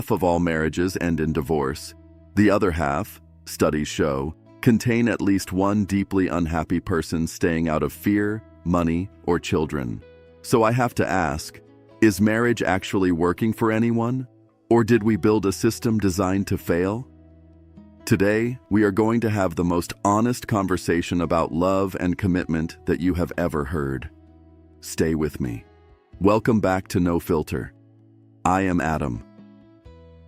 Half of all marriages end in divorce. The other half, studies show, contain at least one deeply unhappy person staying out of fear, money, or children. So I have to ask, is marriage actually working for anyone? Or did we build a system designed to fail? Today, we are going to have the most honest conversation about love and commitment that you have ever heard. Stay with me. Welcome back to No Filter. I am Adam.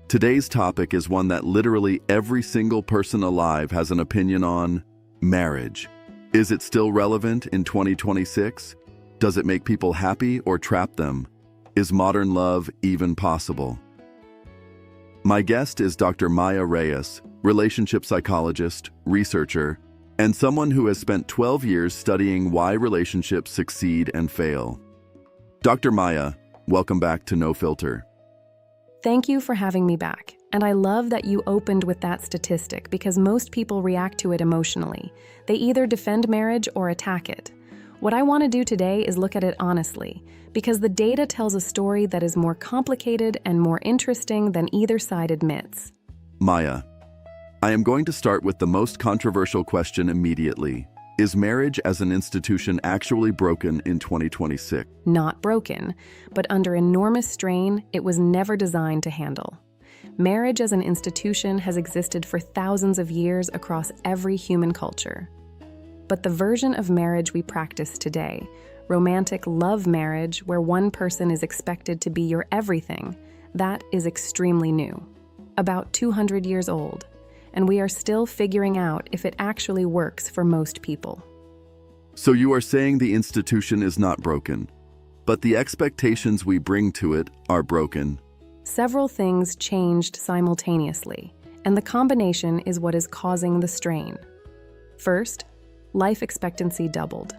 Today's topic is one that literally every single person alive has an opinion on: marriage. Is it still relevant in 2026? Does it make people happy or trap them? Is modern love even possible? My guest is Dr. Maya Reyes, relationship psychologist, researcher, and someone who has spent 12 years studying why relationships succeed and fail. Dr. Maya, welcome back to No Filter. Thank you for having me back. And I love that you opened with that statistic because most people react to it emotionally. They either defend marriage or attack it. What I want to do today is look at it honestly, because the data tells a story that is more complicated and more interesting than either side admits. Maya, I am going to start with the most controversial question immediately. Is marriage as an institution actually broken in 2026? Not broken, but under enormous strain it was never designed to handle. Marriage as an institution has existed for thousands of years across every human culture. But the version of marriage we practice today, romantic love marriage where one person is expected to be your everything, that is extremely new. About 200 years old. And we are still figuring out if it actually works for most people. So you are saying the institution is not broken, but the expectations we bring to it are broken. Several things changed simultaneously, and the combination is what is causing the strain. First, life expectancy doubled.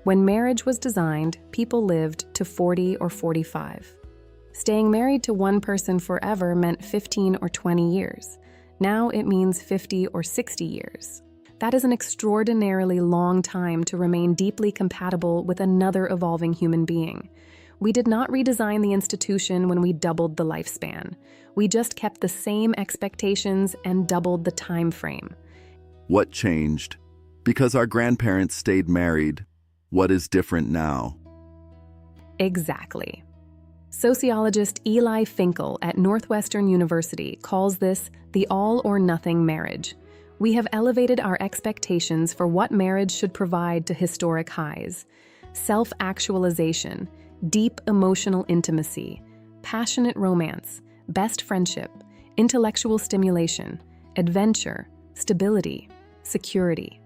When marriage was designed, people lived to 40 or 45. Staying married to one person forever meant 15 or 20 years. Now it means 50 or 60 years. That is an extraordinarily long time to remain deeply compatible with another evolving human being. We did not redesign the institution when we doubled the lifespan. We just kept the same expectations and doubled the time frame. What changed? Because our grandparents stayed married. What is different now? Exactly. Sociologist Eli Finkel at Northwestern University calls this the all-or-nothing marriage. We have elevated our expectations for what marriage should provide to historic highs: self-actualization, deep emotional intimacy, passionate romance, best friendship, intellectual stimulation, adventure, stability, security.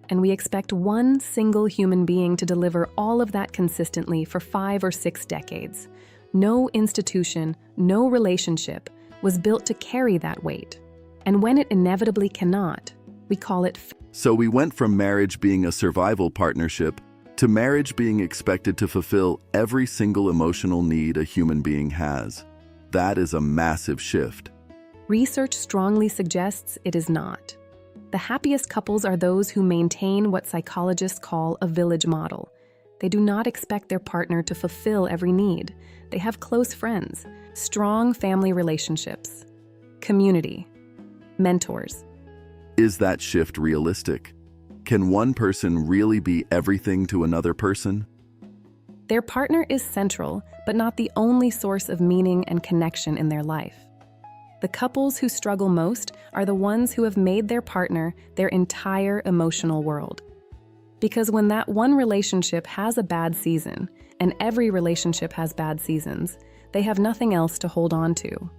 And we expect one single human being to deliver all of that consistently for 5 or 6 decades. No institution, no relationship was built to carry that weight. And when it inevitably cannot, we call it So we went from marriage being a survival partnership to marriage being expected to fulfill every single emotional need a human being has. That is a massive shift. Research strongly suggests it is not. The happiest couples are those who maintain what psychologists call a village model. They do not expect their partner to fulfill every need. They have close friends, strong family relationships, community, mentors. Is that shift realistic? Can one person really be everything to another person? Their partner is central, but not the only source of meaning and connection in their life. The couples who struggle most are the ones who have made their partner their entire emotional world. Because when that one relationship has a bad season, and every relationship has bad seasons, they have nothing else to hold on to.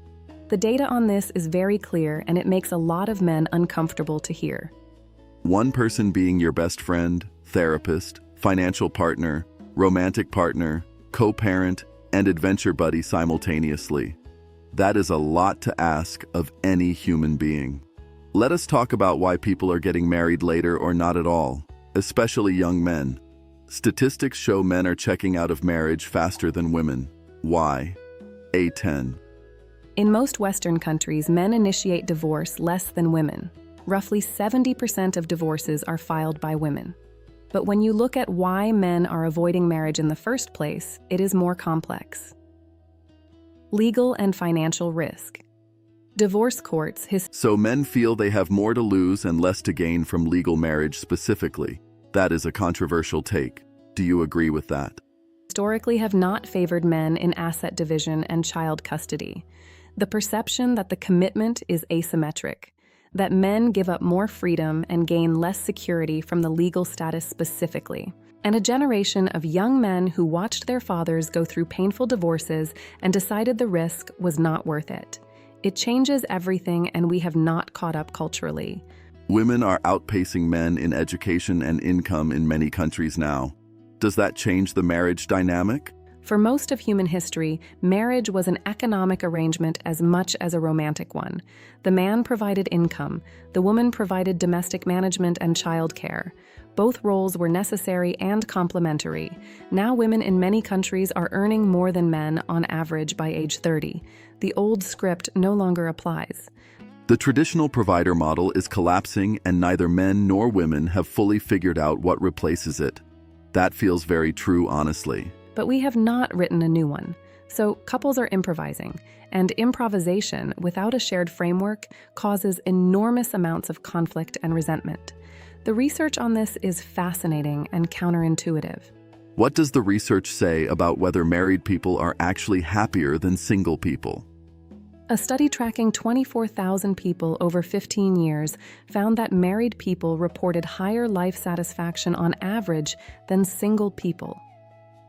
The data on this is very clear, and it makes a lot of men uncomfortable to hear. One person being your best friend, therapist, financial partner, romantic partner, co-parent, and adventure buddy simultaneously. That is a lot to ask of any human being. Let us talk about why people are getting married later or not at all, especially young men. Statistics show men are checking out of marriage faster than women. Why? A10. In most Western countries, men initiate divorce less than women. Roughly 70% of divorces are filed by women. But when you look at why men are avoiding marriage in the first place, it is more complex. Legal and financial risk. Divorce courts So men feel they have more to lose and less to gain from legal marriage specifically. That is a controversial take. Do you agree with that? historically have not favored men in asset division and child custody. The perception that the commitment is asymmetric, that men give up more freedom and gain less security from the legal status specifically, and a generation of young men who watched their fathers go through painful divorces and decided the risk was not worth it. It changes everything, and we have not caught up culturally. Women are outpacing men in education and income in many countries now. Does that change the marriage dynamic? For most of human history, marriage was an economic arrangement as much as a romantic one. The man provided income, the woman provided domestic management and childcare. Both roles were necessary and complementary. Now women in many countries are earning more than men on average by age 30. The old script no longer applies. The traditional provider model is collapsing, and neither men nor women have fully figured out what replaces it. That feels very true, honestly. But we have not written a new one. So couples are improvising, and improvisation without a shared framework causes enormous amounts of conflict and resentment. The research on this is fascinating and counterintuitive. What does the research say about whether married people are actually happier than single people? A study tracking 24,000 people over 15 years found that married people reported higher life satisfaction on average than single people.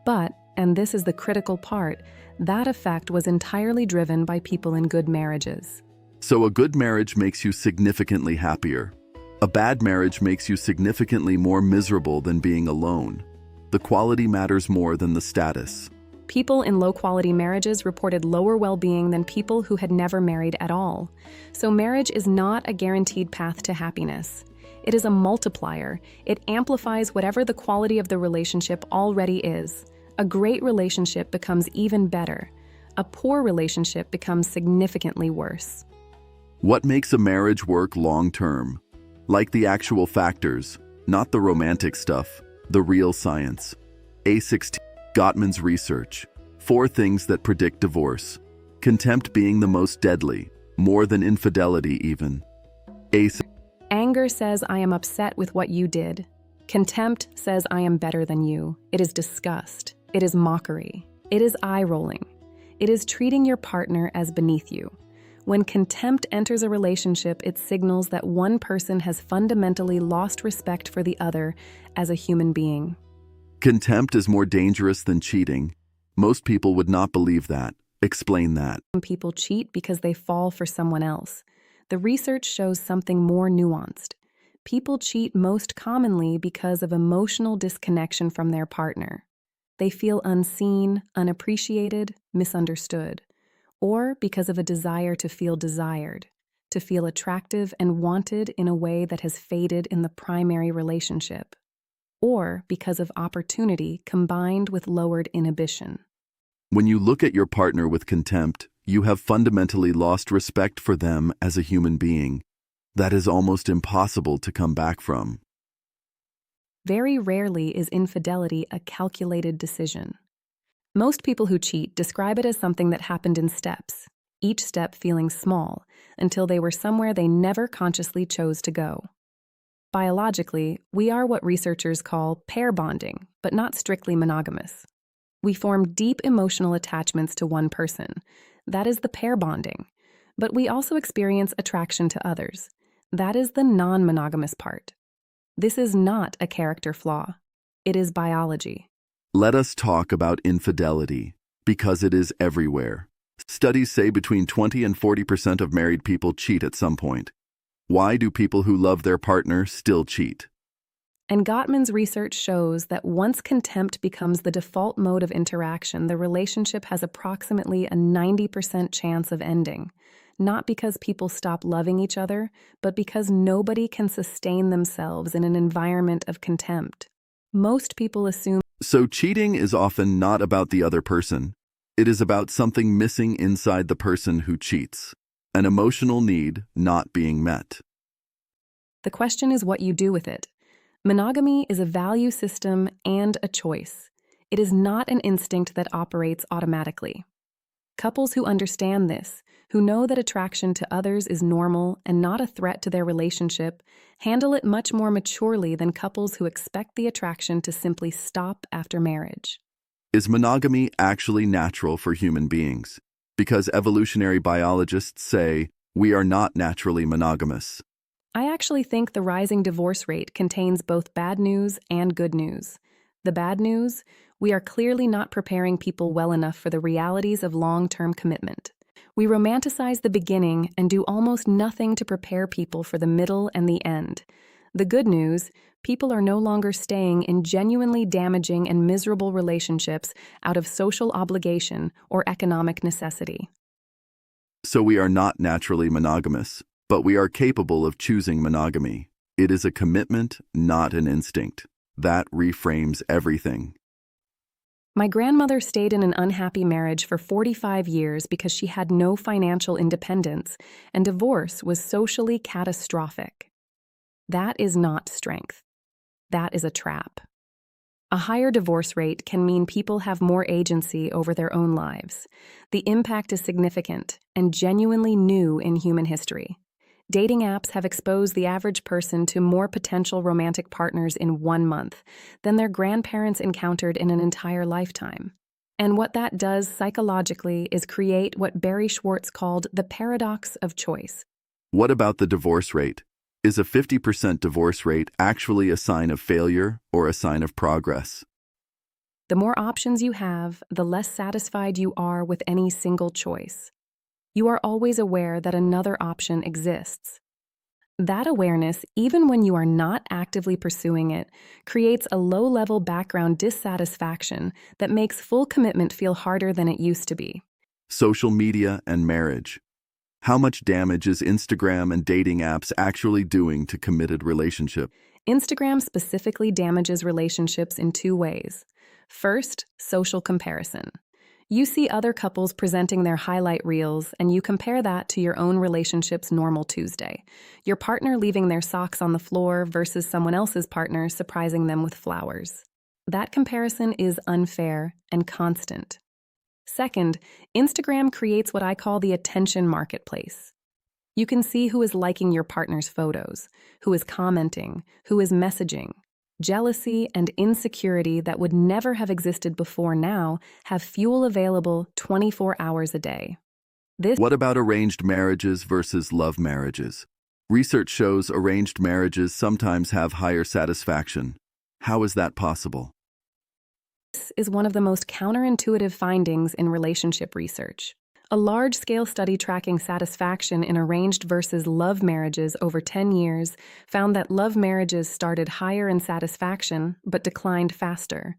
But, and this is the critical part, that effect was entirely driven by people in good marriages. So a good marriage makes you significantly happier. A bad marriage makes you significantly more miserable than being alone. The quality matters more than the status. People in low-quality marriages reported lower well-being than people who had never married at all. So marriage is not a guaranteed path to happiness. It is a multiplier. It amplifies whatever the quality of the relationship already is. A great relationship becomes even better. A poor relationship becomes significantly worse. What makes a marriage work long-term? Like the actual factors, not the romantic stuff, the real science. A16. Gottman's research. 4 things that predict divorce. Contempt being the most deadly, more than infidelity even. Anger says, I am upset with what you did. Contempt says, I am better than you. It is disgust. It is mockery. It is eye-rolling. It is treating your partner as beneath you. When contempt enters a relationship, it signals that one person has fundamentally lost respect for the other as a human being. Contempt is more dangerous than cheating. Most people would not believe that. Explain that. People cheat because they fall for someone else. The research shows something more nuanced. People cheat most commonly because of emotional disconnection from their partner. They feel unseen, unappreciated, misunderstood, or because of a desire to feel desired, to feel attractive and wanted in a way that has faded in the primary relationship, or because of opportunity combined with lowered inhibition. When you look at your partner with contempt, you have fundamentally lost respect for them as a human being. That is almost impossible to come back from. Very rarely is infidelity a calculated decision. Most people who cheat describe it as something that happened in steps, each step feeling small, until they were somewhere they never consciously chose to go. Biologically, we are what researchers call pair bonding, but not strictly monogamous. We form deep emotional attachments to one person. That is the pair bonding. But we also experience attraction to others. That is the non-monogamous part. This is not a character flaw. It is biology. Let us talk about infidelity, because it is everywhere. Studies say between 20 and 40% of married people cheat at some point. Why do people who love their partner still cheat? And Gottman's research shows that once contempt becomes the default mode of interaction, the relationship has approximately a 90% chance of ending. Not because people stop loving each other, but because nobody can sustain themselves in an environment of contempt. Most people assume. So cheating is often not about the other person. It is about something missing inside the person who cheats. An emotional need not being met. The question is what you do with it. Monogamy is a value system and a choice. It is not an instinct that operates automatically. Couples who understand this, who know that attraction to others is normal and not a threat to their relationship, handle it much more maturely than couples who expect the attraction to simply stop after marriage. Is monogamy actually natural for human beings? Because evolutionary biologists say we are not naturally monogamous. I actually think the rising divorce rate contains both bad news and good news. The bad news: we are clearly not preparing people well enough for the realities of long-term commitment. We romanticize the beginning and do almost nothing to prepare people for the middle and the end. The good news: people are no longer staying in genuinely damaging and miserable relationships out of social obligation or economic necessity. So we are not naturally monogamous, but we are capable of choosing monogamy. It is a commitment, not an instinct. That reframes everything. My grandmother stayed in an unhappy marriage for 45 years because she had no financial independence, and divorce was socially catastrophic. That is not strength. That is a trap. A higher divorce rate can mean people have more agency over their own lives. The impact is significant and genuinely new in human history. Dating apps have exposed the average person to more potential romantic partners in 1 month than their grandparents encountered in an entire lifetime. And what that does psychologically is create what Barry Schwartz called the paradox of choice. What about the divorce rate? Is a 50% divorce rate actually a sign of failure or a sign of progress? The more options you have, the less satisfied you are with any single choice. You are always aware that another option exists. That awareness, even when you are not actively pursuing it, creates a low-level background dissatisfaction that makes full commitment feel harder than it used to be. Social media and marriage. How much damage is Instagram and dating apps actually doing to committed relationships? Instagram specifically damages relationships in 2 ways. First, social comparison. You see other couples presenting their highlight reels, and you compare that to your own relationship's normal Tuesday. Your partner leaving their socks on the floor versus someone else's partner surprising them with flowers. That comparison is unfair and constant. Second, Instagram creates what I call the attention marketplace. You can see who is liking your partner's photos, who is commenting, who is messaging. Jealousy and insecurity that would never have existed before now have fuel available 24 hours a day. What about arranged marriages versus love marriages? Research shows arranged marriages sometimes have higher satisfaction. How is that possible? This is one of the most counterintuitive findings in relationship research. A large-scale study tracking satisfaction in arranged versus love marriages over 10 years found that love marriages started higher in satisfaction but declined faster.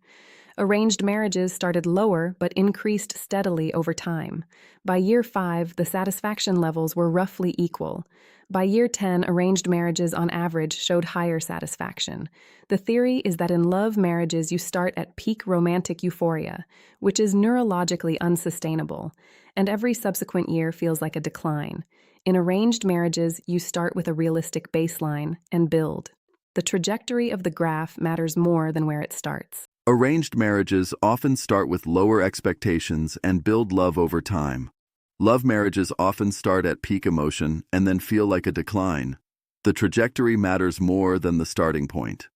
Arranged marriages started lower but increased steadily over time. By year 5, the satisfaction levels were roughly equal. By year 10, arranged marriages on average showed higher satisfaction. The theory is that in love marriages you start at peak romantic euphoria, which is neurologically unsustainable, and every subsequent year feels like a decline. In arranged marriages, you start with a realistic baseline and build. The trajectory of the graph matters more than where it starts. Arranged marriages often start with lower expectations and build love over time. Love marriages often start at peak emotion and then feel like a decline. The trajectory matters more than the starting point.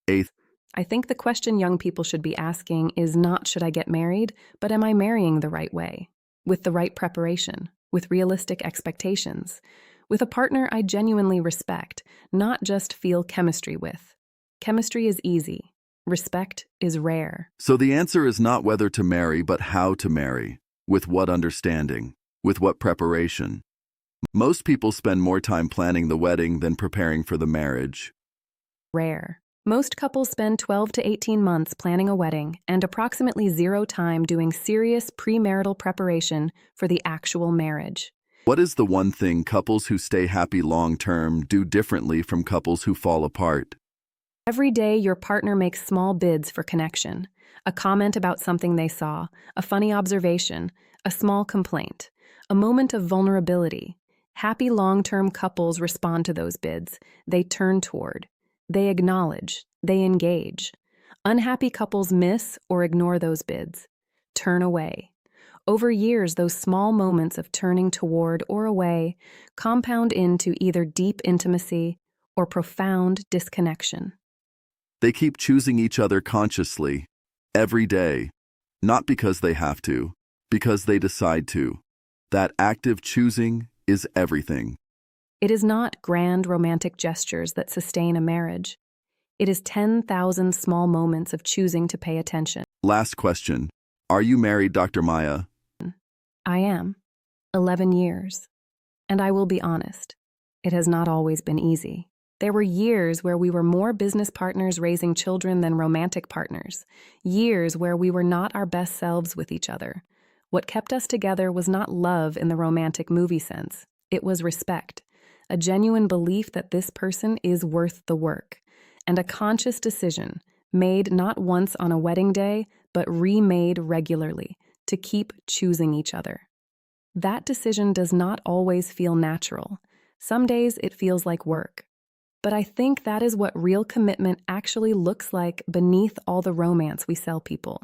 Eighth, I think the question young people should be asking is not should I get married, but am I marrying the right way? With the right preparation, with realistic expectations, with a partner I genuinely respect, not just feel chemistry with. Chemistry is easy. Respect is rare. So the answer is not whether to marry, but how to marry. With what understanding? With what preparation? Most people spend more time planning the wedding than preparing for the marriage. Rare. Most couples spend 12 to 18 months planning a wedding and approximately 0 time doing serious premarital preparation for the actual marriage. What is the one thing couples who stay happy long-term do differently from couples who fall apart? Every day, your partner makes small bids for connection. A comment about something they saw, a funny observation, a small complaint, a moment of vulnerability. Happy long-term couples respond to those bids. They turn toward. They acknowledge. They engage. Unhappy couples miss or ignore those bids. Turn away. Over years, those small moments of turning toward or away compound into either deep intimacy or profound disconnection. They keep choosing each other consciously, every day, not because they have to, because they decide to. That active choosing is everything. It is not grand romantic gestures that sustain a marriage. It is 10,000 small moments of choosing to pay attention. Last question. Are you married, Dr. Maya? I am. 11 years. And I will be honest, it has not always been easy. There were years where we were more business partners raising children than romantic partners. Years where we were not our best selves with each other. What kept us together was not love in the romantic movie sense. It was respect. A genuine belief that this person is worth the work. And a conscious decision, made not once on a wedding day, but remade regularly, to keep choosing each other. That decision does not always feel natural. Some days it feels like work. But I think that is what real commitment actually looks like beneath all the romance we sell people.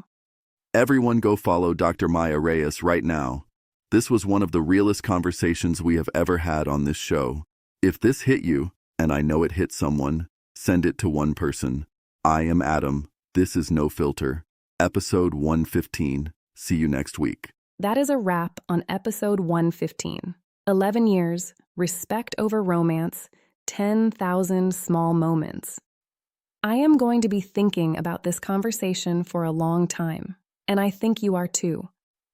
Everyone go follow Dr. Maya Reyes right now. This was one of the realest conversations we have ever had on this show. If this hit you, and I know it hit someone, send it to one person. I am Adam. This is No Filter. Episode 115. See you next week. That is a wrap on episode 115. 11 years, respect over romance, 10,000 small moments. I am going to be thinking about this conversation for a long time, and I think you are too.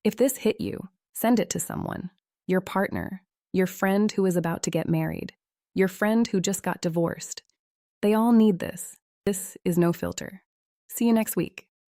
If this hit you, send it to someone. Your partner, your friend who is about to get married, your friend who just got divorced. They all need this. This is No Filter. See you next week.